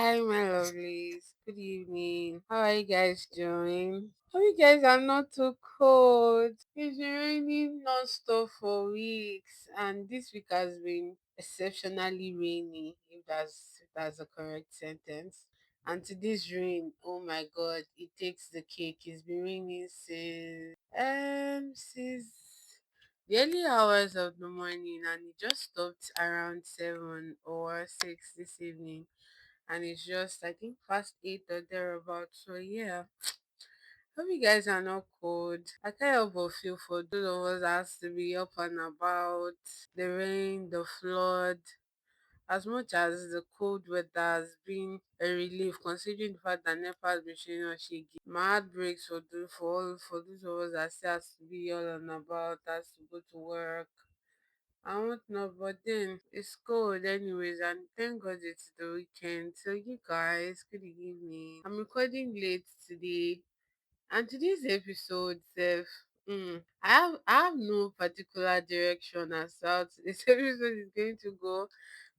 Hi, my lovelies. Good evening. How are you guys doing? Hope you guys are not too cold. It's been raining non-stop for weeks, and this week has been exceptionally rainy. If that's a correct sentence. And today's rain, oh my God, it takes the cake. It's been raining since the early hours of the morning, and it just stopped around 7 or 6 this evening, and it's just I think past 8 or thereabout. So yeah, hope you guys are not cold. I kind of but feel for those of us that has to be up and about, the rain, the flood. As much as the cold weather has been a relief, considering the fact that NEPA has been showing us shaky, my heart breaks for those of us that still has to be all and about, has to go to work and whatnot. But then it's cold anyways, and thank God it's the weekend. So you guys, good evening. I'm recording late today, and today's episode, Seth. I have no particular direction as to how this episode is going to go,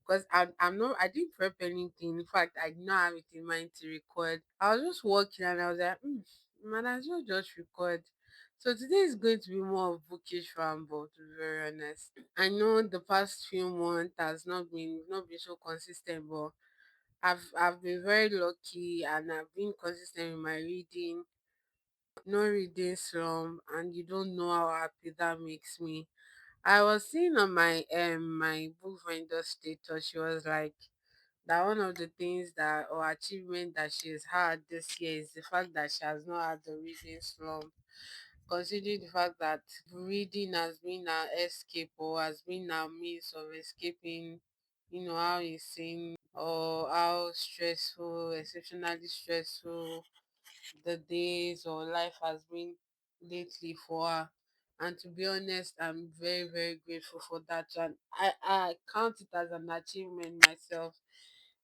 because I'm not, I didn't prep anything. In fact, I did not have it in mind to record. I was just walking and I was like, might as well just record. So today is going to be more of bookish ramble, to be very honest. I know the past few months has not been so consistent, but I've been very lucky and I've been consistent with my reading, no reading slump, and you don't know how happy that makes me. I was seeing on my bookfinder status, she was like that one of the things that or achievement that she's had this year is the fact that she has not had the reading slump, considering the fact that reading has been our escape or has been our means of escaping, how insane or how stressful, exceptionally stressful the days or life has been lately for her. And to be honest, I'm very, very grateful for that. And I count it as an achievement myself,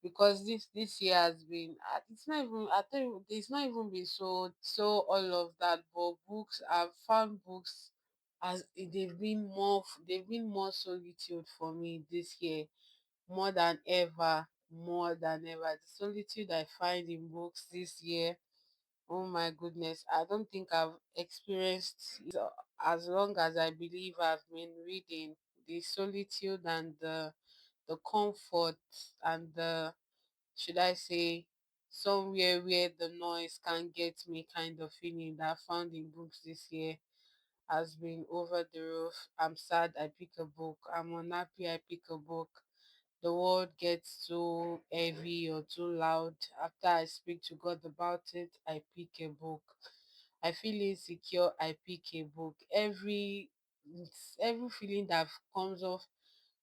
because this year has been it's not even, I tell you, it's not even been so all of that, but books, I've found books as they've been more solitude for me this year, more than ever. The solitude I find in books this year, oh my goodness, I don't think I've experienced it as long as I believe I've been reading. The solitude and the comfort and the, should I say, somewhere where the noise can't get me kind of feeling that I found in books this year has been over the roof. I'm sad I pick a book. I'm unhappy I pick a book. The world gets too heavy or too loud. After I speak to God about it, I pick a book. I feel insecure, I pick a book. Every feeling that comes off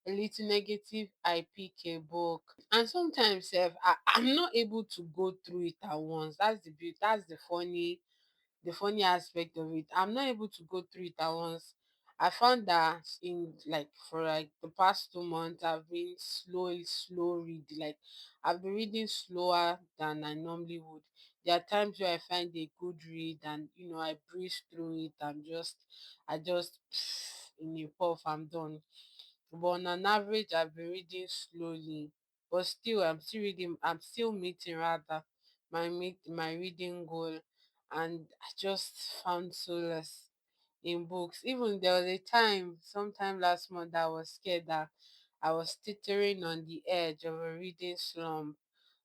a little negative, I pick a book. And sometimes I'm not able to go through it at once. That's the beauty, that's the funny aspect of it. I'm not able to go through it at once. I found that in, like, for like the past 2 months, I've been slow read. Like, I've been reading slower than I normally would. There are times where I find a good read and I breeze through it and I just in a puff I'm done. But on an average, I've been reading slowly. But still, I'm still meeting rather my reading goal, and I just found solace in books. Even there was a time, sometime last month, that I was scared that I was teetering on the edge of a reading slump.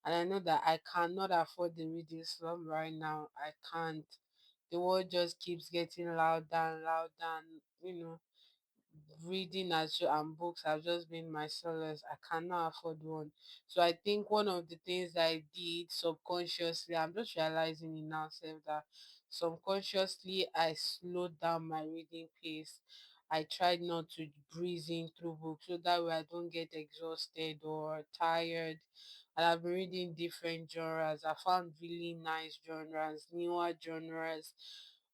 And I know that I cannot afford the reading slump right now. I can't. The world just keeps getting louder and louder, and reading and books have just been my solace. I cannot afford one. So I think one of the things that I did subconsciously, I'm just realizing it now, self, that subconsciously I slowed down my reading pace. I tried not to breeze in through books so that way I don't get exhausted or tired. And I've been reading different genres. I found really nice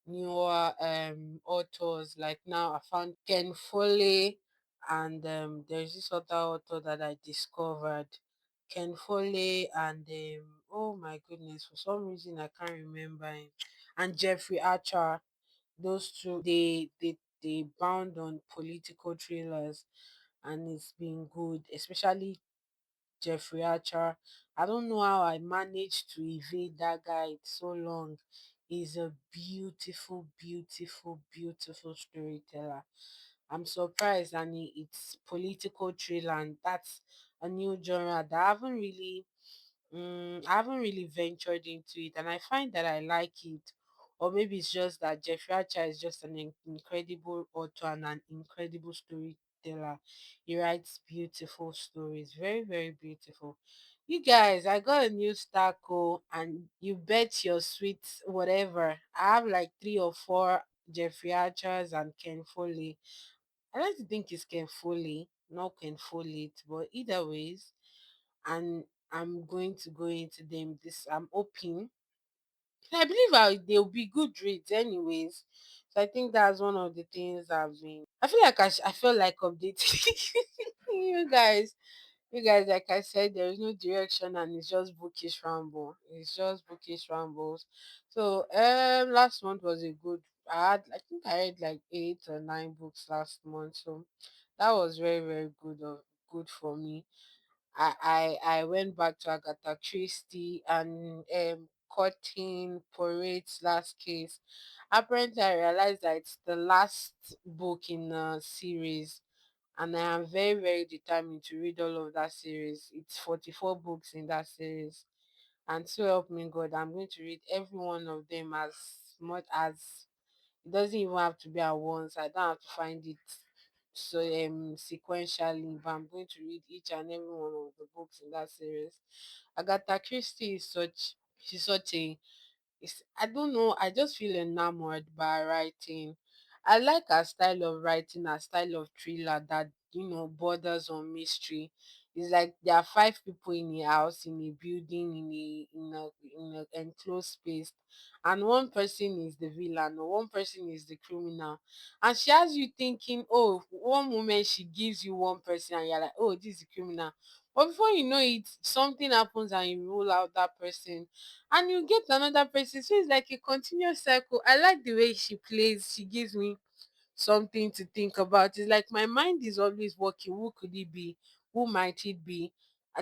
newer authors. Like now I found Ken Foley, and there's this other author that I discovered. Ken Foley and oh my goodness, for some reason I can't remember him. And Jeffrey Archer. Those two, they bound on political thrillers, and it's been good, especially Jeffrey Archer. I don't know how I managed to evade that guy so long. He's a beautiful, beautiful, beautiful storyteller. I'm surprised, and it's political thriller, and that's a new genre that I haven't really ventured into it, and I find that I like it. Or maybe it's just that Jeffrey Archer is just an incredible author and an incredible storyteller. He writes beautiful stories, very, very beautiful. You guys, I got a new Starco, and you bet your sweet whatever. I have like three or four Jeffrey Archers and Ken Foley. I like to think it's Ken Foley, not Ken Follett, but either ways, and I'm going to go into them. This I'm hoping. I believe they'll be good reads anyways. So I think that's one of the things I've been. I feel like I feel like updating you guys. You guys, like I said, there is no direction, and it's just bookish ramble. It's just bookish rambles. So last month was a good. I think I read like 8 or 9 books last month. So that was very, very good. Good for me. I went back to Agatha Christie and Cutting Poirot's Last Case. Apparently, I realized that it's the last book in a series, and I am very, very determined to read all of that series. It's 44 books in that series, and so help me God, I'm going to read every one of them as much as it doesn't even have to be at once. I don't have to find it so sequentially, but I'm going to read each and every one of the books in that series. Agatha Christie is such a I don't know, I just feel enamored by her writing. I like her style of writing, her style of thriller that borders on mystery. It's like there are five people in a house, in a building, in a enclosed space, and one person is the villain or one person is the criminal, and she has you thinking, oh, one moment she gives you one person and you're like, oh, this is the criminal, but before you know it, something happens and you rule out that person and you get another person. So it's like a continuous cycle. I like the way she plays. She gives me something to think about. It's like my mind is always working. Who could it be? Who might it be?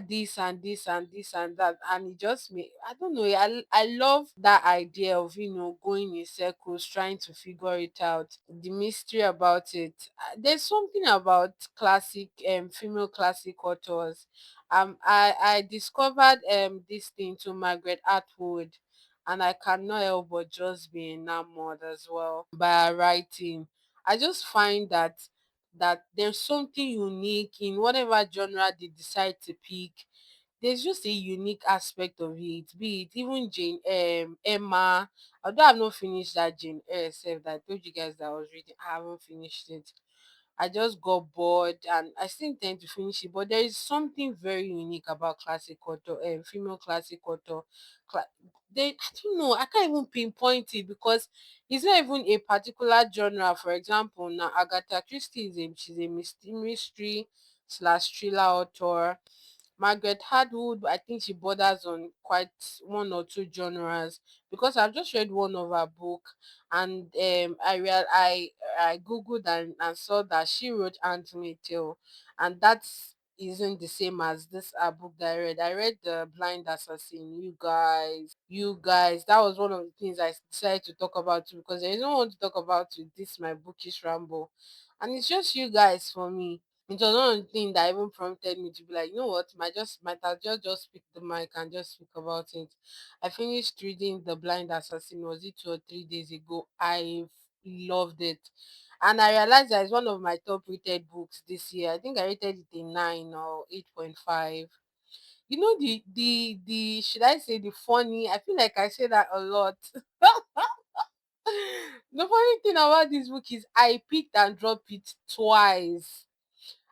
This and this and this and that, and it just me. I don't know. I love that idea of going in circles, trying to figure it out. The mystery about it. There's something about classic female classic authors. I discovered this thing to Margaret Atwood, and I cannot help but just be enamored as well by her writing. I just find that there's something unique in whatever genre they decide to pick. There's just a unique aspect of it, be it even Jane Emma. Although I've not finished that Jane Eyre self that I told you guys that I was reading, I haven't finished it. I just got bored and I still intend to finish it. But there is something very unique about classic author, female classic author. Cla- I don't know, I can't even pinpoint it because it's not even a particular genre. For example, now Agatha Christie she's a mystery slash thriller author. Margaret Atwood, I think she borders on quite one or two genres because I've just read one of her book, and I googled and saw that she wrote Anthony Tale, and that isn't the same as this book that I read. I read The Blind Assassin. You guys, that was one of the things I decided to talk about too because there is no one to talk about with this my bookish ramble, and it's just you guys for me. It was one of the things that even prompted me to be like, you know what, might as well just pick the mic and just speak about it. I finished reading The Blind Assassin, was it 2 or 3 days ago? I loved it. And I realized that it's one of my top rated books this year. I think I rated it a 9 or 8.5. The should I say the funny? I feel like I say that a lot. The funny thing about this book is I picked and dropped it twice.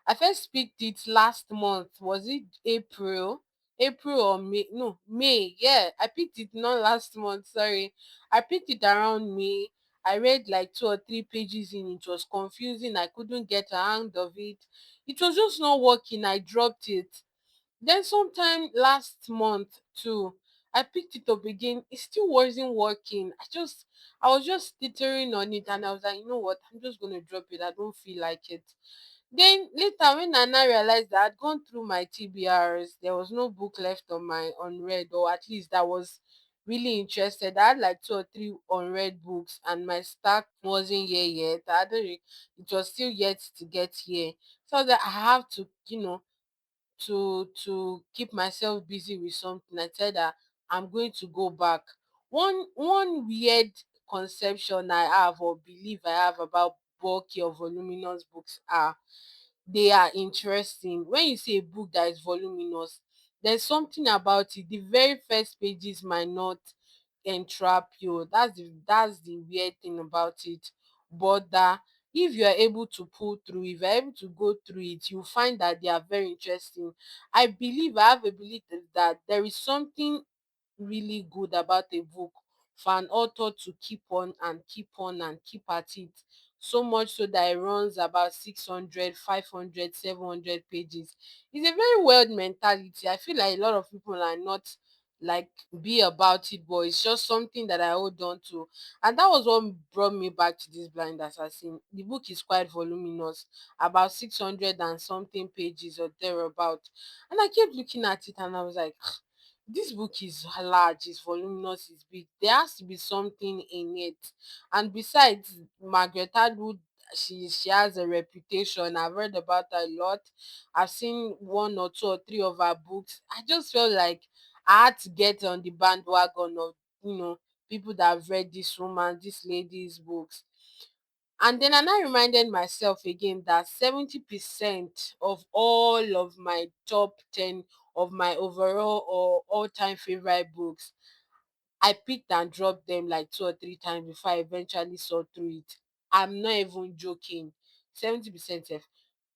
I first picked it last month. Was it April? April or May? No, May. Yeah, I picked it not last month. Sorry. I picked it around May. I read like 2 or 3 pages in. It was confusing. I couldn't get a hang of it. It was just not working. I dropped it. Then sometime last month too, I picked it up again. It still wasn't working. I was just tittering on it and I was like, you know what? I'm just gonna drop it. I don't feel like it. Then later when I now realized that I'd gone through my TBRs, there was no book left on my unread, or at least that was really interested. I had like two or three unread books, and my stack wasn't here yet. I hadn't it was still yet to get here. So that I have to, to keep myself busy with something. I said that I'm going to go back. One weird conception I have, or belief I have, about bulky or voluminous books are they are interesting. When you see a book that is voluminous, there's something about it. The very first pages might not entrap you. That's the weird thing about it. But that if you are able to pull through, if you're able to go through it, you find that they are very interesting. I have a belief that there is something really good about a book for an author to keep on and keep on and keep at it, so much so that it runs about 600, 500, 700 pages. It's a very weird mentality. I feel like a lot of people are not like be about it, but it's just something that I hold on to. And that was what brought me back to this Blind Assassin. The book is quite voluminous, about 600 and something pages or thereabout. And I kept looking at it and I was like, this book is large, it's voluminous, it's big. There has to be something in it. And besides, Margaret Atwood, she has a reputation. I've read about her a lot. I've seen one or two or three of her books. I just felt like I had to get on the bandwagon of, people that have read this woman, this lady's books. And then I now reminded myself again that 70% of all of my top 10 of my overall or all-time favorite books, I picked and dropped them like two or three times before I eventually saw through it. I'm not even joking. 70%,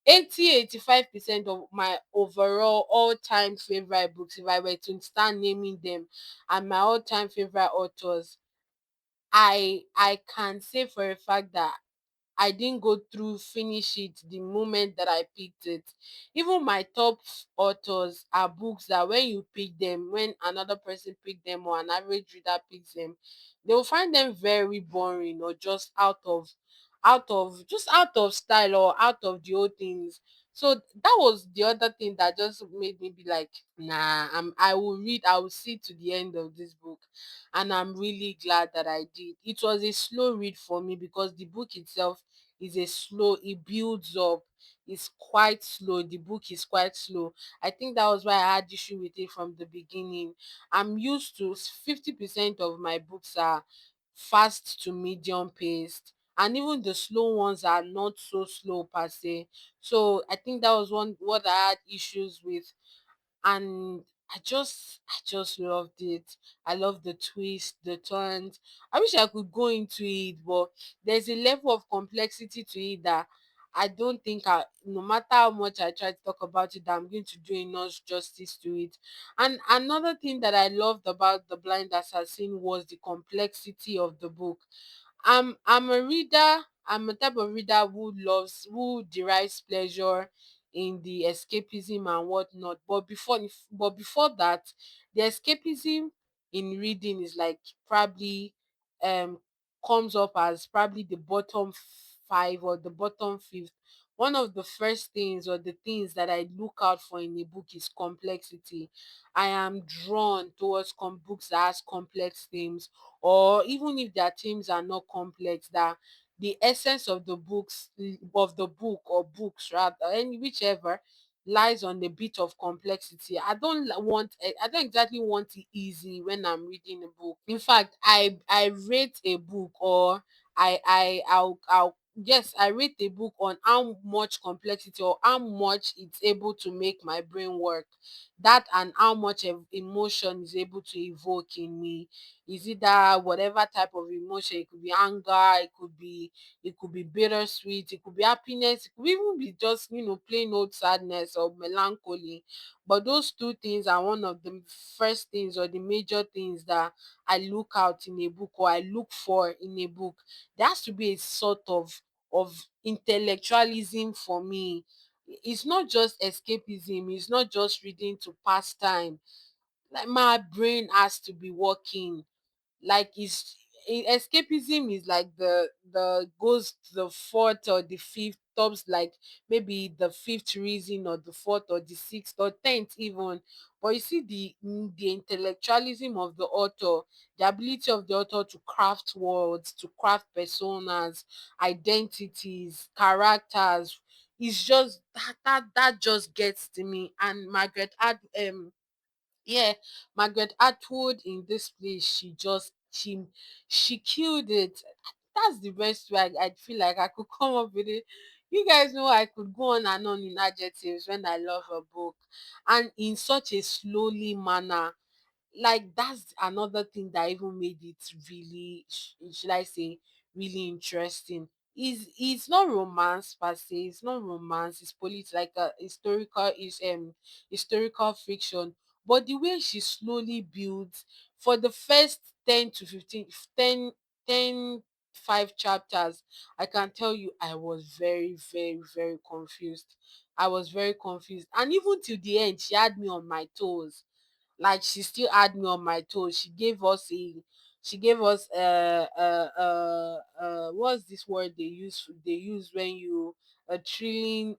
85% of my overall all-time favorite books, if I were to start naming them, and my all-time favorite authors, I can say for a fact that I didn't go through finish it the moment that I picked it. Even my top authors are books that when you pick them, when another person pick them or an average reader picks them, they will find them very boring or just out of style or out of the old things. So that was the other thing that just made me be like, nah, I will see to the end of this book. And I'm really glad that I did. It was a slow read for me because the book itself is a slow, it builds up. It's quite slow. The book is quite slow. I think that was why I had issue with it from the beginning. I'm used to 50% of my books are fast to medium paced, and even the slow ones are not so slow per se. So I think that was one what I had issues with. And I just loved it. I love the twist, the turns. I wish I could go into it, but there's a level of complexity to it that I don't think no matter how much I try to talk about it, that I'm going to do enough justice to it. And another thing that I loved about The Blind Assassin was the complexity of the book. I'm a reader. I'm a type of reader who derives pleasure in the escapism and whatnot. But before that, the escapism in reading is like probably um comes up as probably the bottom five or the bottom fifth. One of the first things or the things that I look out for in a book is complexity. I am drawn towards books that has complex themes, or even if their themes are not complex, that the essence of the book or books rather, any whichever, lies on a bit of complexity. I don't exactly want it easy when I'm reading a book. In fact, I rate a book, or I'll yes, I rate a book on how much complexity or how much it's able to make my brain work. That and how much emotion is able to evoke in me. Is it that whatever type of emotion? It could be anger, it could be bittersweet, it could be happiness, it could even be just plain old sadness or melancholy. But those two things are one of the first things or the major things that I look out in a book, or I look for in a book. There has to be a sort of intellectualism for me. It's not just escapism, it's not just reading to pass time. Like my brain has to be working. Like it's escapism is like the goes to the fourth or the fifth tops, like maybe the fifth reason or the fourth or the sixth or tenth even. But you see the intellectualism of the author, the ability of the author to craft words, to craft personas, identities, characters, is just that just gets to me. And yeah, Margaret Atwood in this place, she killed it. That's the best way I feel like I could come up with it. You guys know I could go on and on in adjectives when I love a book, and in such a slowly manner. Like that's another thing that even made it really, should I say, really interesting. Is it's not romance per se, it's not romance, it's like a historical, is historical fiction. But the way she slowly builds, for the first 10 to 15, 10, 10, 5 chapters, I can tell you I was very, very, very confused. I was very confused, and even till the end she had me on my toes. Like she still had me on my toes. She gave us what's this word they use when you thrilling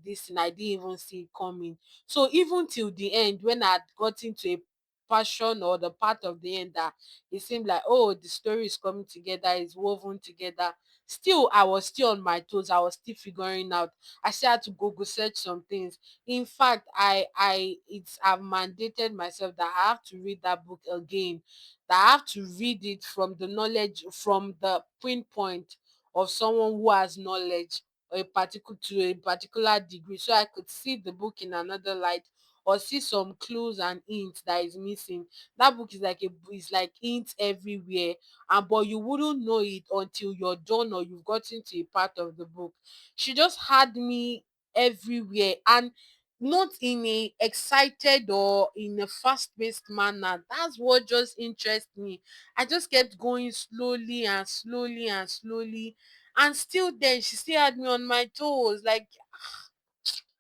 this, and I didn't even see it coming. So even till the end, when I had gotten to a passion or the part of the end that it seemed like, oh, the story is coming together, it's woven together, still I was still on my toes. I was still figuring out. I still had to Google search some things. In fact, I've mandated myself that I have to read that book again, that I have to read it from the knowledge, from the pinpoint of someone who has knowledge, or a particular, to a particular degree, so I could see the book in another light, or see some clues and hints that is missing. That book is like hints everywhere, and but you wouldn't know it until you're done or you've gotten to a part of the book. She just had me everywhere, and not in a excited or in a fast-paced manner. That's what just interests me. I just kept going slowly and slowly and slowly, and still then she still had me on my toes. Like,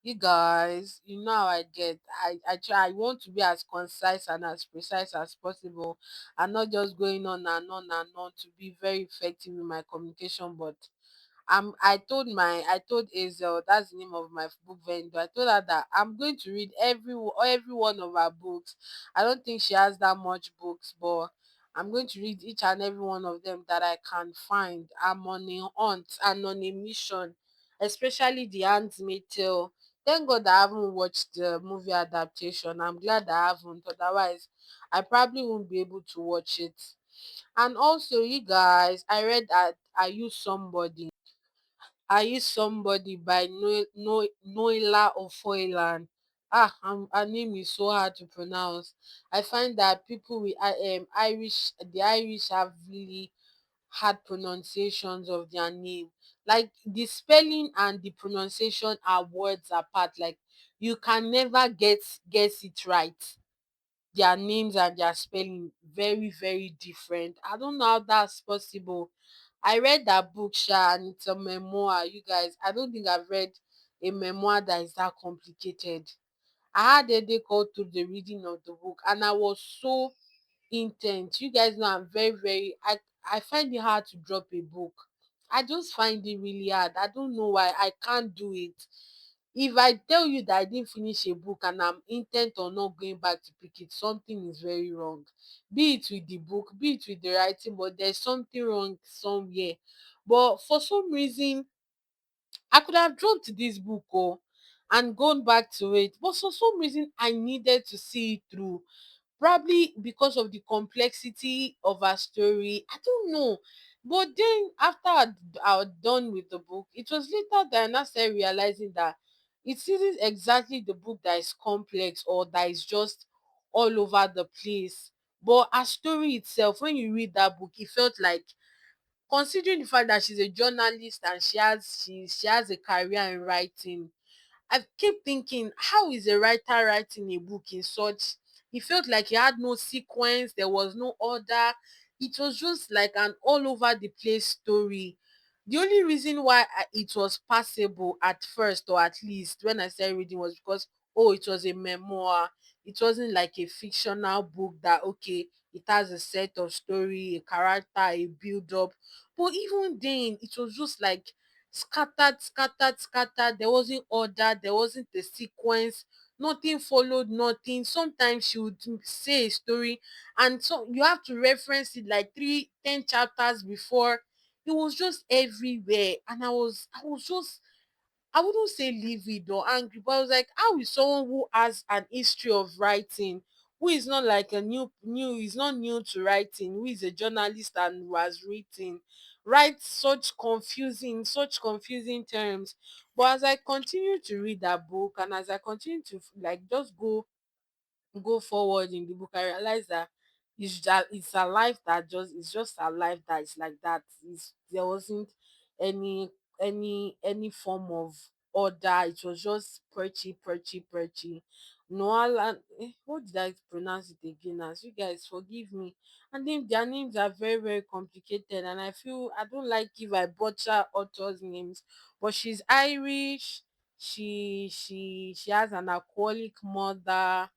you guys, you know how I get. I want to be as concise and as precise as possible, and not just going on and on and on, to be very effective in my communication. But I told Azel, that's the name of my book vendor. I told her that I'm going to read every one of her books. I don't think she has that much books, but I'm going to read each and every one of them that I can find. I'm on a hunt and on a mission, especially the Handmaid's Tale. Thank God I haven't watched the movie adaptation. I'm glad I haven't. Otherwise, I probably won't be able to watch it. And also, you guys, I read that I use somebody by Noila Ofoilan. Her name is so hard to pronounce. I find that people with the Irish have really hard pronunciations of their name. Like the spelling and the pronunciation are words apart. Like you can never guess it right. Their names and their spelling very, very different. I don't know how that's possible. I read that book, Sha, and it's a memoir. You guys, I don't think I've read a memoir that is that complicated. I had a day called through the reading of the book, and I was so intent. You guys know I'm very, very, I find it hard to drop a book. I just find it really hard. I don't know why I can't do it. If I tell you that I didn't finish a book and I'm intent on not going back to pick it, something is very wrong. Be it with the book, be it with the writing, but there's something wrong somewhere. But for some reason, I could have dropped this book, and gone back to it. But for some reason, I needed to see it through. Probably because of the complexity of her story. I don't know. But then after I was done with the book, it was later that I now started realizing that it isn't exactly the book that is complex or that is just all over the place. But her story itself, when you read that book, it felt like, considering the fact that she's a journalist and she has a career in writing, I keep thinking, how is a writer writing a book in such? It felt like he had no sequence, there was no order. It was just like an all over the place story. The only reason why it was passable at first, or at least when I started reading, was because oh, it was a memoir. It wasn't like a fictional book that, okay, it has a set of story, a character, a build up. But even then, it was just like scattered, scattered, scattered. There wasn't order, there wasn't a sequence, nothing followed nothing. Sometimes she would say a story, and so you have to reference it like 3, 10 chapters before. It was just everywhere, and I was just, I wouldn't say livid or angry, but I was like, how is someone who has an history of writing, who is not like a is not new to writing, who is a journalist and who has written, write such confusing terms. But as I continue to read that book, and as I continue to like just go forward in the book, I realized that it's a life that just, it's just a life that is like that. There wasn't any any form of order. It was just perchy, perchy, perchy. Noala, what did I pronounce it again? As you guys forgive me. And then their names are very, very complicated, and I feel I don't like if I butcher authors' names. But she's Irish. She has an alcoholic mother,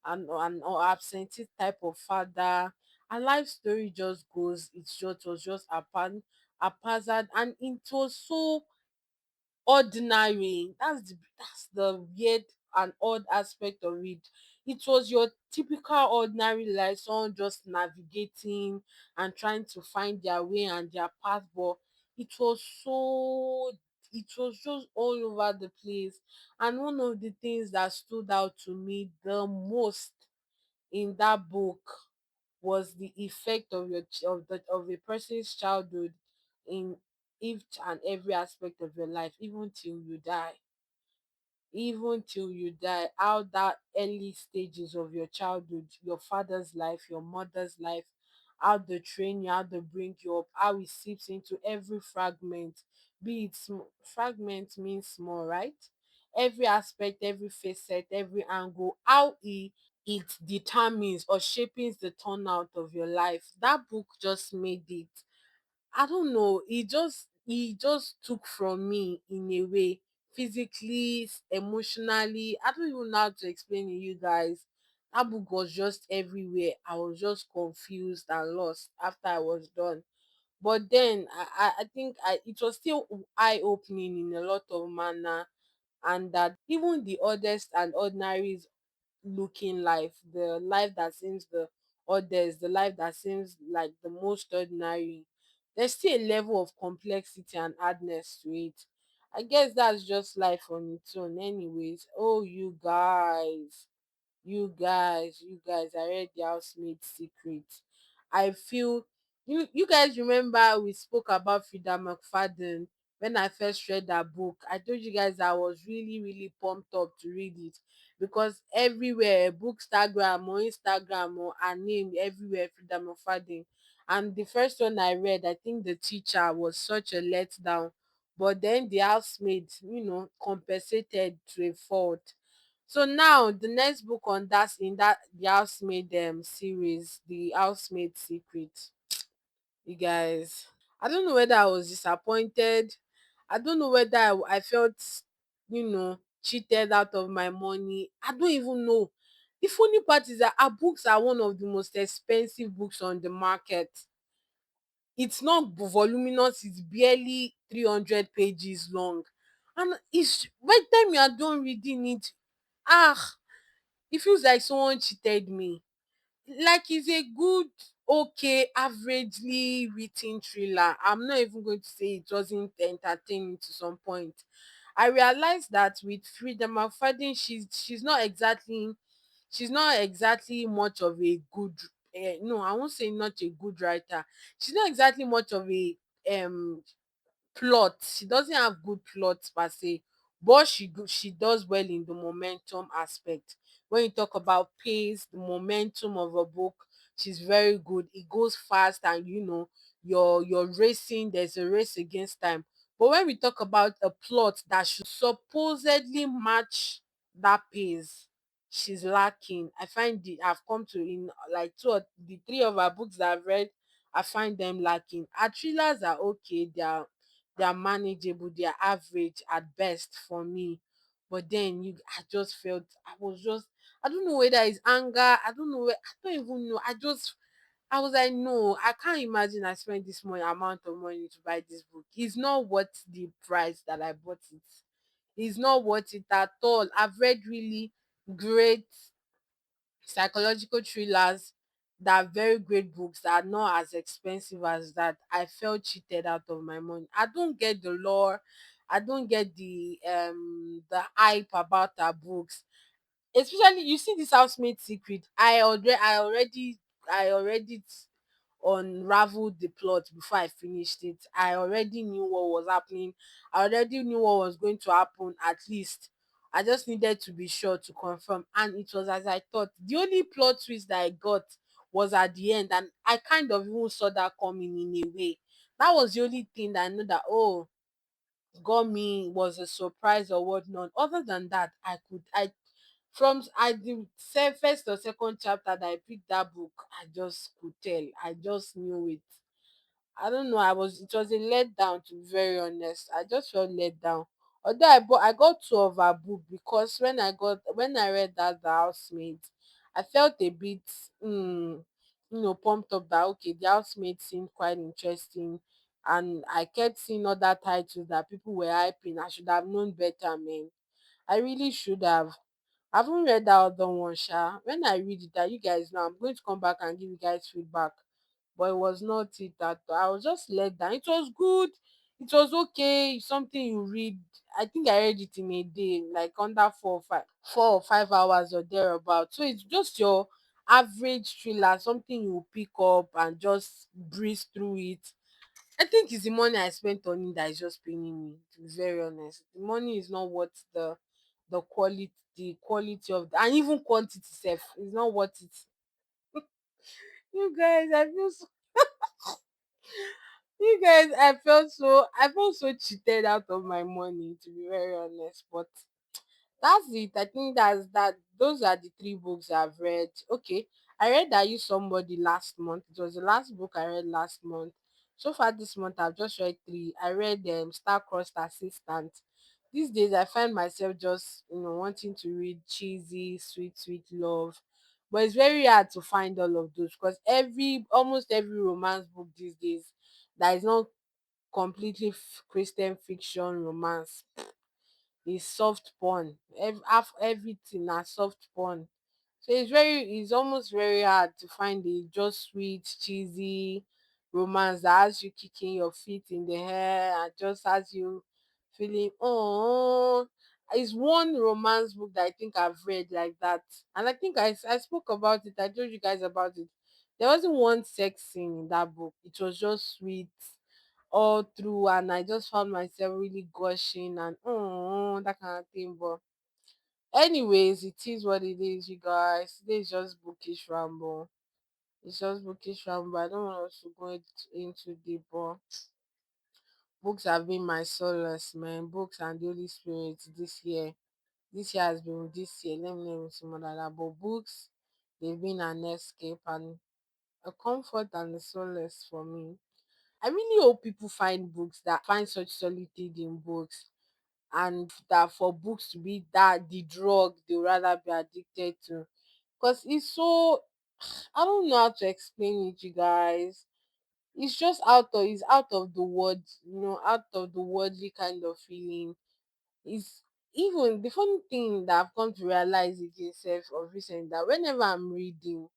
and or absentee type of father. Her life story just goes, it's just, was just haphazard, and it was so ordinary. That's the weird and odd aspect of it. It was your typical ordinary life, someone just navigating and trying to find their way and their path, but it was so, it was just all over the place. And one of the things that stood out to me the most in that book was the effect of of a person's childhood in each and every aspect of your life, even till you die. Even till you die, how that early stages of your childhood, your father's life, your mother's life, how they train you, how they bring you up, how it seeps into every fragment. Be it fragment means small, right? Every aspect, every facet, every angle, how it determines or shapes the turnout of your life. That book just made it, I don't know, it just took from me in a way, physically, emotionally. I don't even know how to explain it, you guys. That book was just everywhere. I was just confused and lost after I was done. But then I think it was still eye opening in a lot of manner, and that even the oddest and ordinary looking life, the life that seems the oddest, the life that seems like the most ordinary, there's still a level of complexity and hardness to it. I guess that's just life on its own, anyways. Oh, you guys, I read the housemaid secret. I feel, you guys remember we spoke about Frida McFadden when I first read that book. I told you guys I was really, really pumped up to read it, because everywhere, bookstagram or Instagram or her name everywhere, Frida McFadden. And the first one I read, I think the teacher was such a letdown. But then the housemaid, compensated to a fault. So now the next book on that, in that the housemaid series, the housemaid secret, you guys, I don't know whether I was disappointed. I don't know whether I felt, cheated out of my money. I don't even know. The funny part is that our books are one of the most expensive books on the market. It's not voluminous, it's barely 300 pages long. And it's, by the time you are done reading it, ah, it feels like someone cheated me. Like, it's a good, okay, averagely written thriller. I'm not even going to say it wasn't entertaining to some point. I realized that with Freedom of Fighting, she's not exactly much of a good, no, I won't say not a good writer. She's not exactly much of a um plot. She doesn't have good plots per se, but she does well in the momentum aspect. When you talk about pace, the momentum of a book, she's very good. It goes fast, and you're racing. There's a race against time. But when we talk about a plot that should supposedly match that pace, she's lacking. I find I've come to, in like two or the three of her books that I've read, I find them lacking. Her thrillers are okay, they are manageable, they are average at best for me. But then I just felt, I was just, I don't know whether it's anger, I don't know, I don't even know. I was like, no, I can't imagine I spent this money amount of money to buy this book. It's not worth the price that I bought it. It's not worth it at all. I've read really great psychological thrillers that are very great books that are not as expensive as that. I felt cheated out of my money. I don't get the lore. I don't get the hype about our books. Especially you see this housemaid secret. I already unraveled the plot before I finished it. I already knew what was happening. I already knew what was going to happen at least. I just needed to be sure to confirm. And it was as I thought. The only plot twist that I got was at the end. And I kind of even saw that coming in a way. That was the only thing that I know that, oh, got me, was a surprise or whatnot. Other than that, the first or second chapter that I picked that book, I just could tell. I just knew it. I don't know. It was a letdown, to be very honest. I just felt let down. Although I got two of her book, because when I read that, The Housemaid, I felt a bit pumped up that okay, The Housemaid seemed quite interesting, and I kept seeing other titles that people were hyping. I should have known better, man. I really should have. I haven't read that other one, Sha. When I read it, that you guys know, I'm going to come back and give you guys feedback. But it was not it at all. I was just let down. It was good. It was okay. It's something you read. I think I read it in a day, like under 4 or 5 hours or thereabout. So it's just your average thriller, something you pick up and just breeze through it. I think it's the money I spent on it that is just paying me, to be very honest. The money is not worth the quality of and even quantity itself is not worth it. You guys, I felt so cheated out of my money, to be very honest. But that's it. I think those are the three books I've read. Okay. I read I Used Somebody last month. It was the last book I read last month. So far this month I've just read three. I read Star-Crossed Assistant. These days I find myself just wanting to read cheesy, sweet, sweet love. But it's very hard to find all of those because almost every romance book these days that is not completely Christian fiction romance is soft porn. Everything na soft porn. So it's almost very hard to find a just sweet, cheesy romance that has you kicking your feet in the air and just has you feeling, oh. It's one romance book that I think I've read like that. And I think I spoke about it. I told you guys about it. There wasn't one sex scene in that book. It was just sweet all through, and I just found myself really gushing and that kind of thing. But anyways, it is what it is, you guys. Today is just bookish ramble. It's just bookish ramble. I don't want us to go into deep, but books have been my solace, man. Books and the Holy Spirit this year. This year has been this year. Let me see more than that. But books, they've been an escape and a comfort and a solace for me. I really hope people find books that find such solitude in books, and that for books to be that the drug they would rather be addicted to. Because it's so, I don't know how to explain it, you guys. It's out of the world, out of the worldly kind of feeling. It's even the funny thing that I've come to realize it itself of recent, that whenever I'm reading,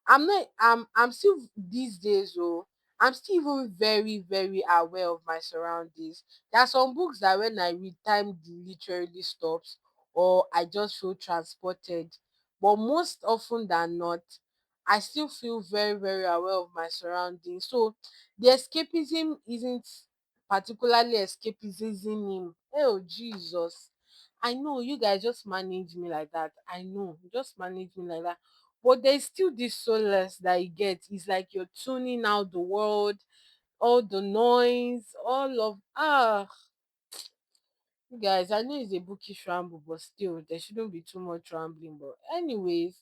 I'm not I'm still these days, oh, I'm still even very, very aware of my surroundings. There are some books that when I read, time literally stops or I just feel transported. But most often than not, I still feel very, very aware of my surroundings. So the escapism isn't particularly escapism. Oh Jesus. I know you guys just manage me like that. I know, just manage me like that, but there's still this solace that you get. It's like you're tuning out the world, all the noise, all of you guys. I know it's a bookish ramble, but still there shouldn't be too much rambling. But anyways,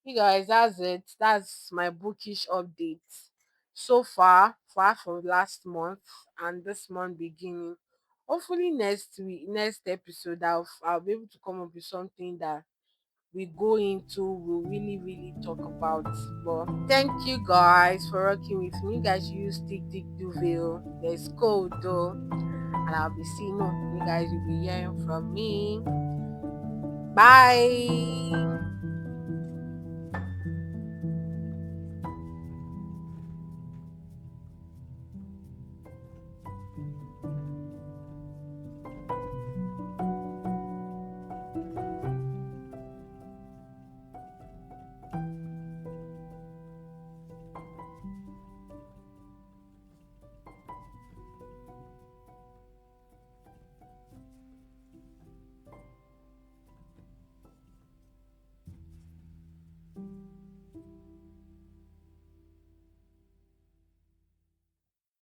you guys, that's it. That's my bookish update so far for last month and this month beginning. hopefully next week, next episode, I'll be able to come up with something that we go into, we'll really talk about. But thank you guys for rocking with me. You guys use Tick Duvel. There's code though, and I'll be seeing you. You guys will be hearing from me. Bye.